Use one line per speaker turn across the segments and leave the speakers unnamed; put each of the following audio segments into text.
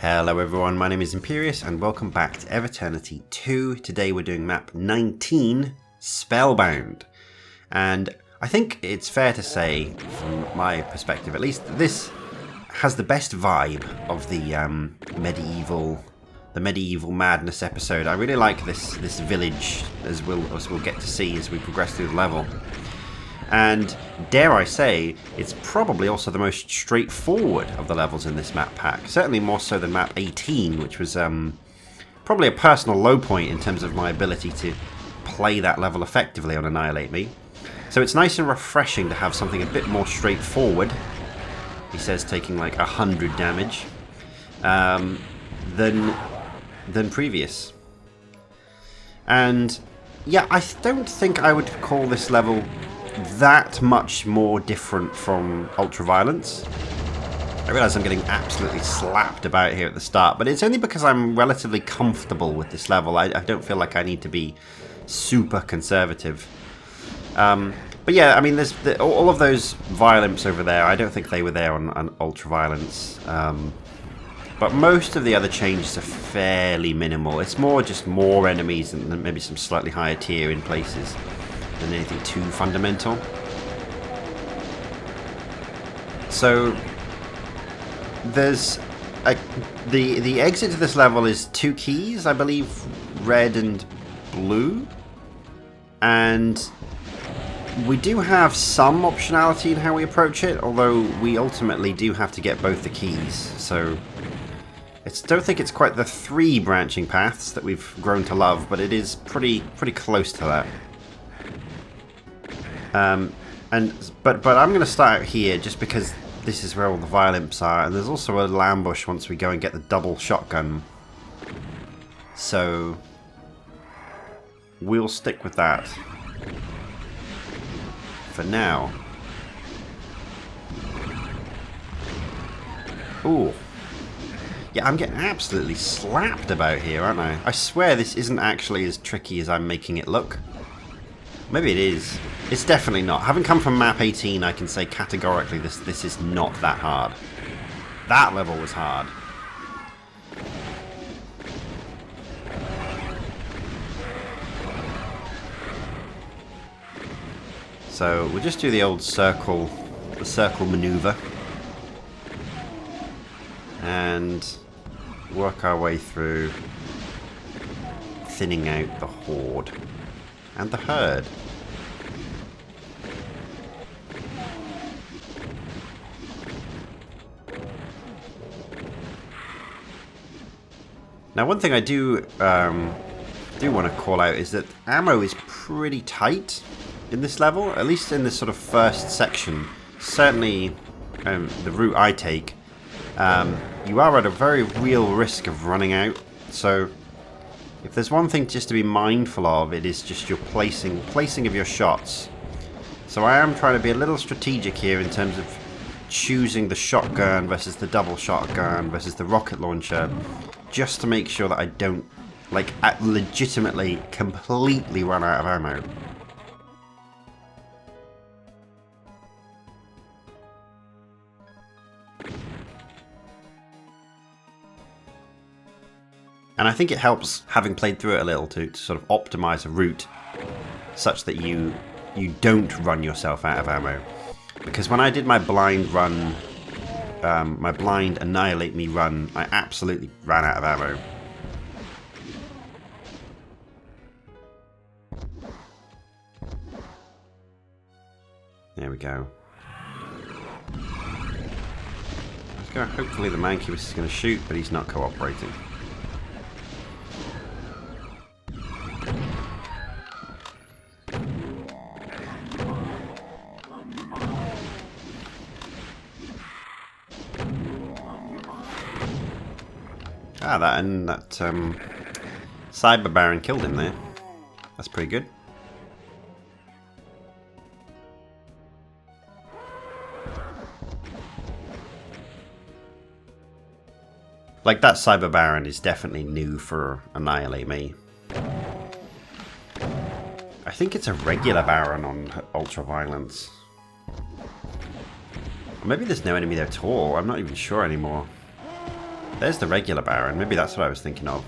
Hello everyone, my name is Imperius and welcome back to Eviternity II. Today we're doing map 19, Spellbound. And I think it's fair to say, from my perspective at least, this has the best vibe of the medieval madness episode. I really like this village, as we'll get to see as we progress through the level. And dare I say, it's probably also the most straightforward of the levels in this map pack. Certainly more so than map 18, which was probably a personal low point in terms of my ability to play that level effectively on Annihilate Me. So it's nice and refreshing to have something a bit more straightforward, he says, taking like 100 damage, than previous. And yeah, I don't think I would call this level that much more different from Ultraviolence. I realise I'm getting absolutely slapped about here at the start, but it's only because I'm relatively comfortable with this level. I don't feel like I need to be super conservative. But yeah, I mean, there's all of those violence over there. I don't think they were there on Ultraviolence. But most of the other changes are fairly minimal. It's more just more enemies and maybe some slightly higher tier in places than anything too fundamental. So there's the exit to this level is 2 keys, I believe, red and blue, and we do have some optionality in how we approach it, although we ultimately do have to get both the keys. So don't think it's quite the 3 branching paths that we've grown to love, but it is pretty close to that. But I'm going to start out here just because this is where all the violence are, and there's also a little ambush once we go and get the double shotgun. So we'll stick with that for now. Ooh. Yeah, I'm getting absolutely slapped about here, aren't I? I swear this isn't actually as tricky as I'm making it look. Maybe it is. It's definitely not. Having come from map 18, I can say categorically this is not that hard. That level was hard. So we'll just do the old circle maneuver and work our way through, thinning out the horde and the herd. Now, one thing I do want to call out is that ammo is pretty tight in this level, at least in this sort of first section. Certainly, the route I take, you are at a very real risk of running out. So if there's one thing just to be mindful of, it is just your placing of your shots. So I am trying to be a little strategic here in terms of choosing the shotgun versus the double shotgun versus the rocket launcher, just to make sure that I don't, like, legitimately completely run out of ammo. And I think it helps, having played through it a little, to sort of optimize a route such that you don't run yourself out of ammo. Because when I did my blind run, my blind Annihilate Me run, I absolutely ran out of ammo. There we go. Let's go. Hopefully the Mancubus is going to shoot, but he's not cooperating. Ah, that Cyber Baron killed him there. That's pretty good. Like, that Cyber Baron is definitely new for Annihilate Me. I think it's a regular Baron on Ultraviolence. Or maybe there's no enemy there at all. I'm not even sure anymore. There's the regular Baron. Maybe that's what I was thinking of.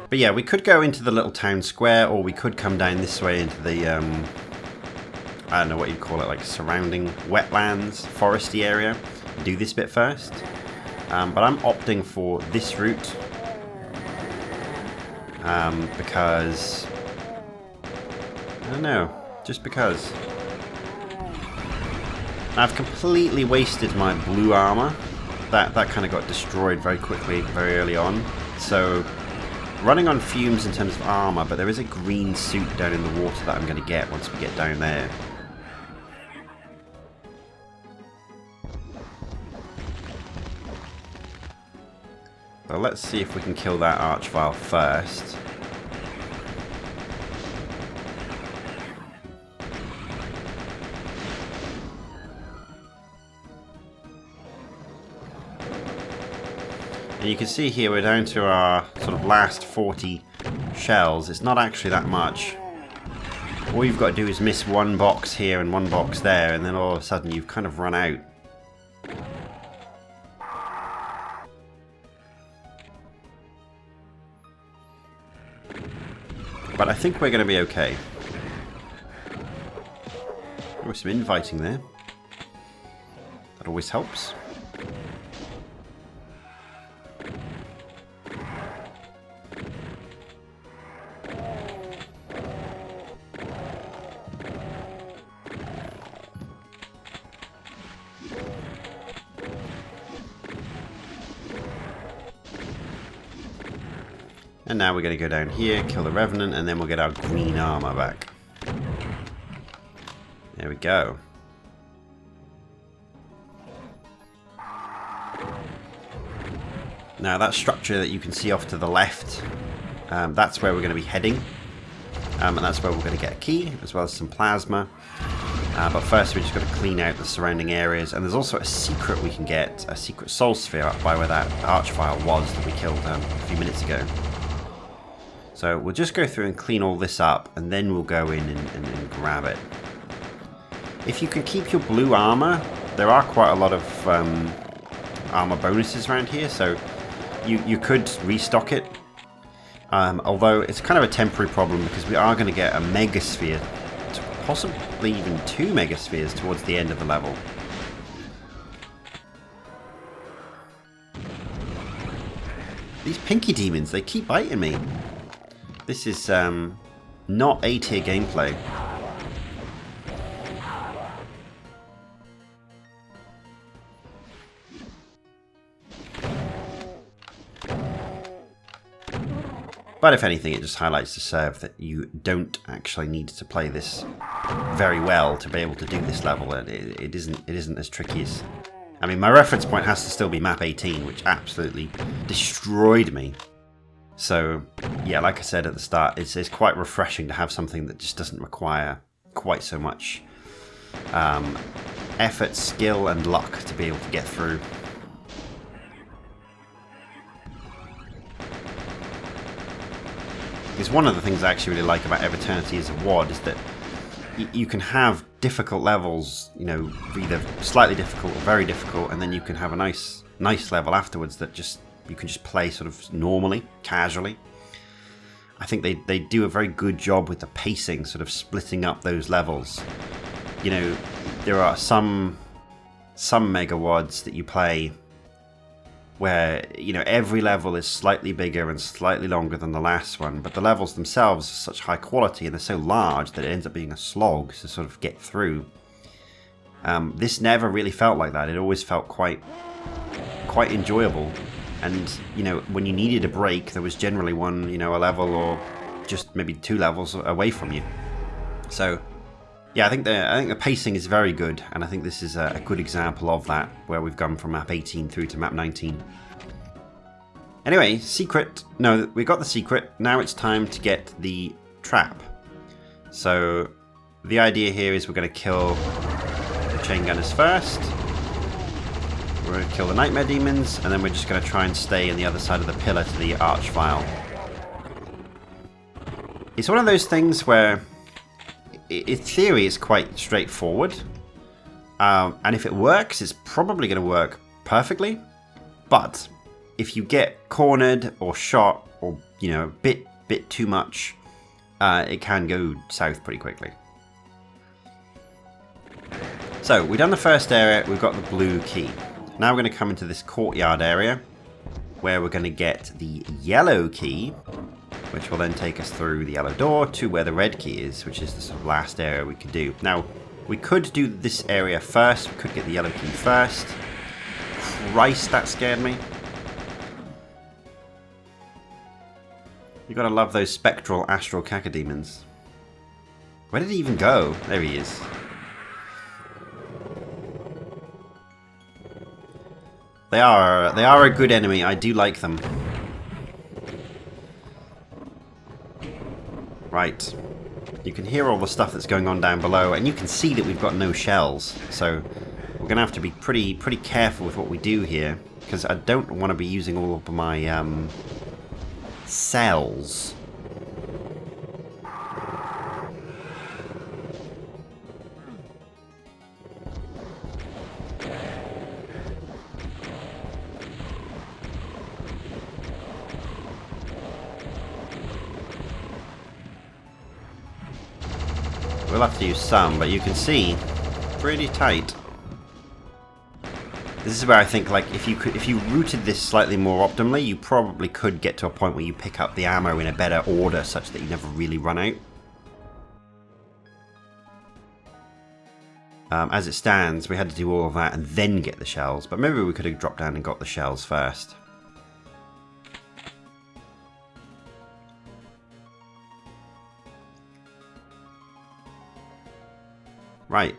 But yeah, we could go into the little town square, or we could come down this way into the, I don't know what you'd call it, like surrounding wetlands, foresty area. Do this bit first. But I'm opting for this route. Because... I don't know. Just because. I've completely wasted my blue armor. That kind of got destroyed very quickly, very early on. So... running on fumes in terms of armor, but there is a green suit down in the water that I'm going to get once we get down there. So let's see if we can kill that Archvile first. And you can see here we're down to our sort of last 40 shells. It's not actually that much. All you've got to do is miss one box here and one box there, and then all of a sudden you've kind of run out. But I think we're going to be okay. There was some infighting there. That always helps. And now we're going to go down here, kill the Revenant, and then we'll get our green armor back. There we go. Now that structure that you can see off to the left, that's where we're going to be heading. And that's where we're going to get a key, as well as some plasma. But first we just got to clean out the surrounding areas. And there's also a secret we can get, a secret soul sphere up by where that Archvile was that we killed a few minutes ago. So we'll just go through and clean all this up, and then we'll go in and grab it. If you can keep your blue armor, there are quite a lot of armor bonuses around here, so you could restock it. Although it's kind of a temporary problem because we are going to get a Megasphere, possibly even 2 Megaspheres towards the end of the level. These pinky demons, they keep biting me. This is not A-tier gameplay. But if anything, it just highlights to serve that you don't actually need to play this very well to be able to do this level. It isn't as tricky as... I mean, my reference point has to still be map 18, which absolutely destroyed me. So, yeah, like I said at the start, it's quite refreshing to have something that just doesn't require quite so much effort, skill, and luck to be able to get through. Because one of the things I actually really like about Eviternity as a WOD is that you can have difficult levels, you know, either slightly difficult or very difficult, and then you can have a nice level afterwards that just you can just play sort of normally, casually. I think they do a very good job with the pacing, sort of splitting up those levels. You know, there are some Mega WODs that you play where, you know, every level is slightly bigger and slightly longer than the last one, but the levels themselves are such high quality and they're so large that it ends up being a slog to sort of get through. This never really felt like that. It always felt quite enjoyable. And, you know, when you needed a break, there was generally one, you know, a level or just maybe 2 levels away from you. So, yeah, I think the pacing is very good, and I think this is a good example of that, where we've gone from map 18 through to map 19. Anyway, secret. No, we got the secret. Now it's time to get the trap. So, the idea here is we're going to kill the chain gunners first. We're going to kill the nightmare demons, and then we're just going to try and stay on the other side of the pillar to the Archvile. It's one of those things where, in theory, it's quite straightforward, And if it works, it's probably going to work perfectly. But if you get cornered or shot or, you know, a bit too much, it can go south pretty quickly. So, we've done the first area, we've got the blue key. Now we're going to come into this courtyard area, where we're going to get the yellow key, which will then take us through the yellow door to where the red key is, which is the sort of last area we could do. Now, we could do this area first, we could get the yellow key first. Christ, that scared me. You gotta love those spectral astral cacodemons. Where did he even go? There he is. They are a good enemy. I do like them. Right. You can hear all the stuff that's going on down below, and you can see that we've got no shells. So we're gonna have to be pretty careful with what we do here, because I don't want to be using all of my cells. We'll have to use some, but you can see, pretty tight. This is where I think, like, if you routed this slightly more optimally, you probably could get to a point where you pick up the ammo in a better order, such that you never really run out. As it stands, we had to do all of that and then get the shells, but maybe we could have dropped down and got the shells first. Right.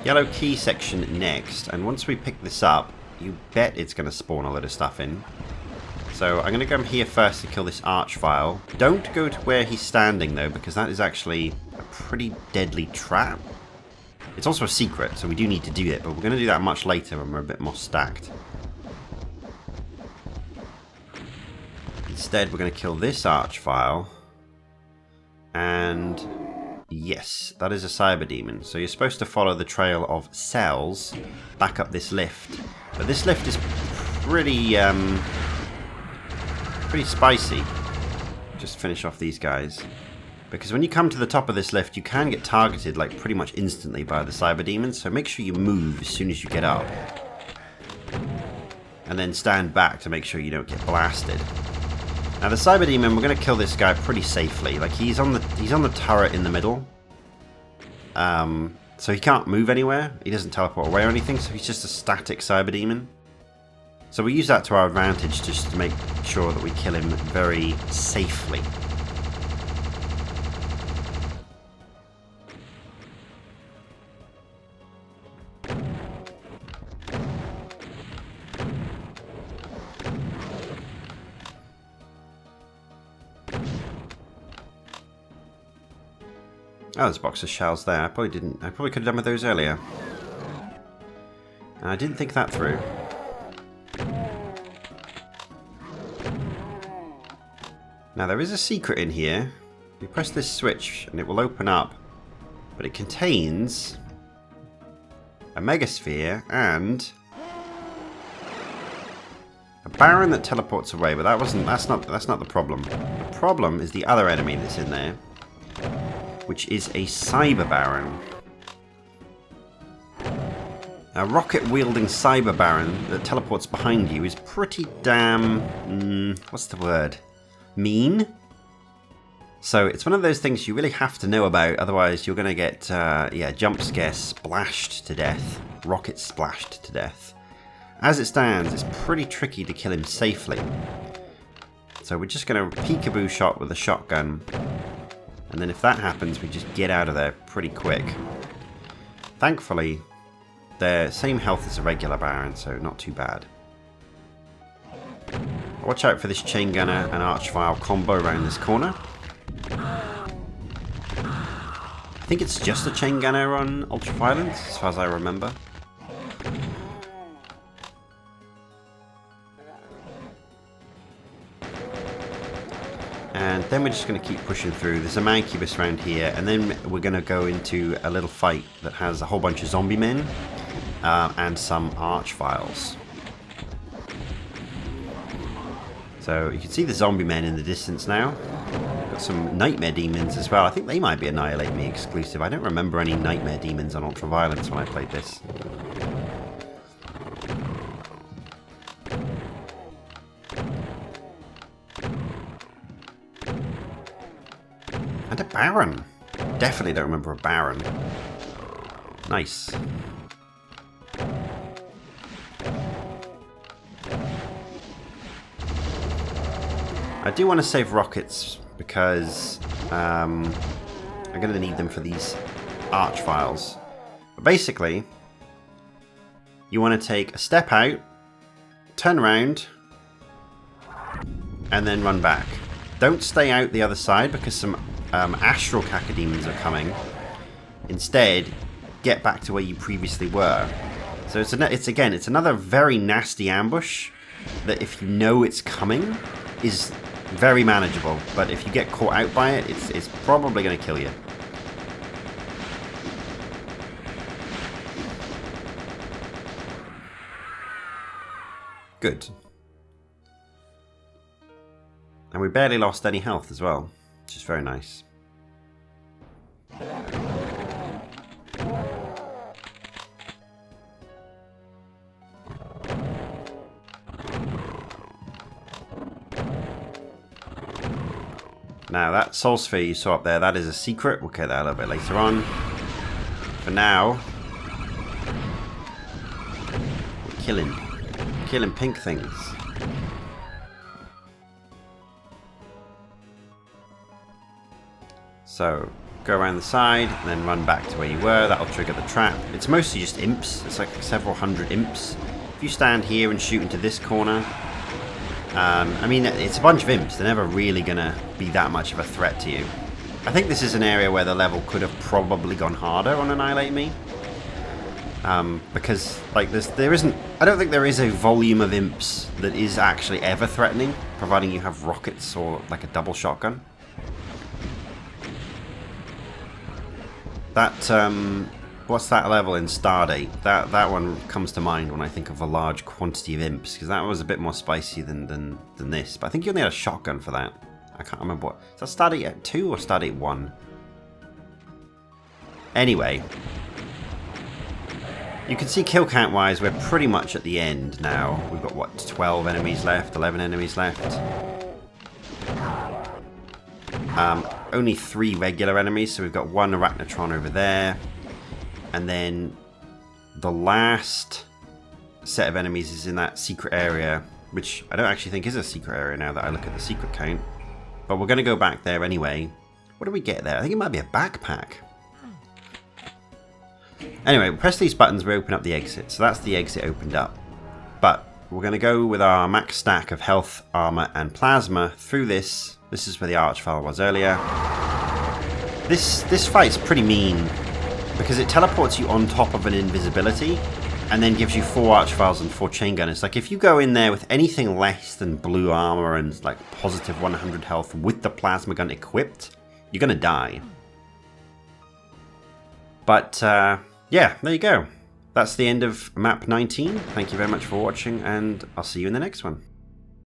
Yellow key section next, and once we pick this up, you bet it's going to spawn a load of stuff in. So I'm going to come here first to kill this archvile. Don't go to where he's standing though, because that is actually a pretty deadly trap. It's also a secret, so we do need to do it, but we're going to do that much later when we're a bit more stacked. Instead, we're going to kill this archvile, and yes, that is a cyber demon. So you're supposed to follow the trail of cells back up this lift. But this lift is pretty spicy. Just finish off these guys. Because when you come to the top of this lift, you can get targeted like pretty much instantly by the cyber demons. So make sure you move as soon as you get up. And then stand back to make sure you don't get blasted. Now the cyber demon, we're going to kill this guy pretty safely. Like he's on the turret in the middle, so he can't move anywhere. He doesn't teleport away or anything, so he's just a static cyber demon. So we use that to our advantage just to make sure that we kill him very safely. Oh, there's a box of shells there. I probably could have done with those earlier. And I didn't think that through. Now there is a secret in here. You press this switch and it will open up. But it contains a megasphere and a baron that teleports away, but that's not the problem. The problem is the other enemy that's in there, which is a cyber baron. A rocket-wielding cyber baron that teleports behind you is pretty damn... what's the word? Mean? So it's one of those things you really have to know about, otherwise you're going to get, jump scare splashed to death. Rocket splashed to death. As it stands, it's pretty tricky to kill him safely. So we're just going to peekaboo shot with a shotgun. And then if that happens, we just get out of there pretty quick. Thankfully, they're same health as a regular baron, so not too bad. Watch out for this chain gunner and archvile combo around this corner. I think it's just a chain gunner on ultraviolence, as far as I remember. And then we're just going to keep pushing through. There's a Mancubus around here, and then we're going to go into a little fight that has a whole bunch of zombie men and some archviles. So you can see the zombie men in the distance now. Got some nightmare demons as well. I think they might be Annihilate Me exclusive. I don't remember any nightmare demons on Ultraviolence when I played this. And a Baron. Definitely don't remember a Baron. Nice. I do want to save rockets because I'm going to need them for these archviles. But basically, you want to take a step out, turn around, and then run back. Don't stay out the other side because some astral cacodemons are coming. Instead, get back to where you previously were. So it's another very nasty ambush that if you know it's coming is very manageable, but if you get caught out by it, it's probably going to kill you. Good. And we barely lost any health as well, which is very nice. Now, that soul sphere you saw up there, that is a secret. We'll get that a little bit later on. For now, we're killing pink things. So, go around the side, and then run back to where you were. That'll trigger the trap. It's mostly just imps. It's like several hundred imps. If you stand here and shoot into this corner, I mean, it's a bunch of imps. They're never really going to be that much of a threat to you. I think this is an area where the level could have probably gone harder on Annihilate Me. Because, like, there isn't... I don't think there is a volume of imps that is actually ever threatening, providing you have rockets or, like, a double shotgun. That, what's that level in Stardate? That one comes to mind when I think of a large quantity of imps, because that was a bit more spicy than this. But I think you only had a shotgun for that. I can't remember what... Is that Stardate 2 or Stardate 1? Anyway. You can see kill count wise, we're pretty much at the end now. We've got, what, 12 enemies left? 11 enemies left? Only 3 regular enemies, so we've got 1 Arachnotron over there. And then the last set of enemies is in that secret area, which I don't actually think is a secret area now that I look at the secret count. But we're going to go back there anyway. What do we get there? I think it might be a backpack. Anyway, press these buttons, we open up the exit. So that's the exit opened up. But we're going to go with our max stack of health, armor, and plasma through this. This is where the archvile was earlier. This fight's pretty mean, because it teleports you on top of an invisibility, and then gives you 4 archviles and 4 chain gunners. Like, if you go in there with anything less than blue armor and, like, positive 100 health with the plasma gun equipped, you're gonna die. But, yeah, there you go. That's the end of map 19. Thank you very much for watching, and I'll see you in the next one.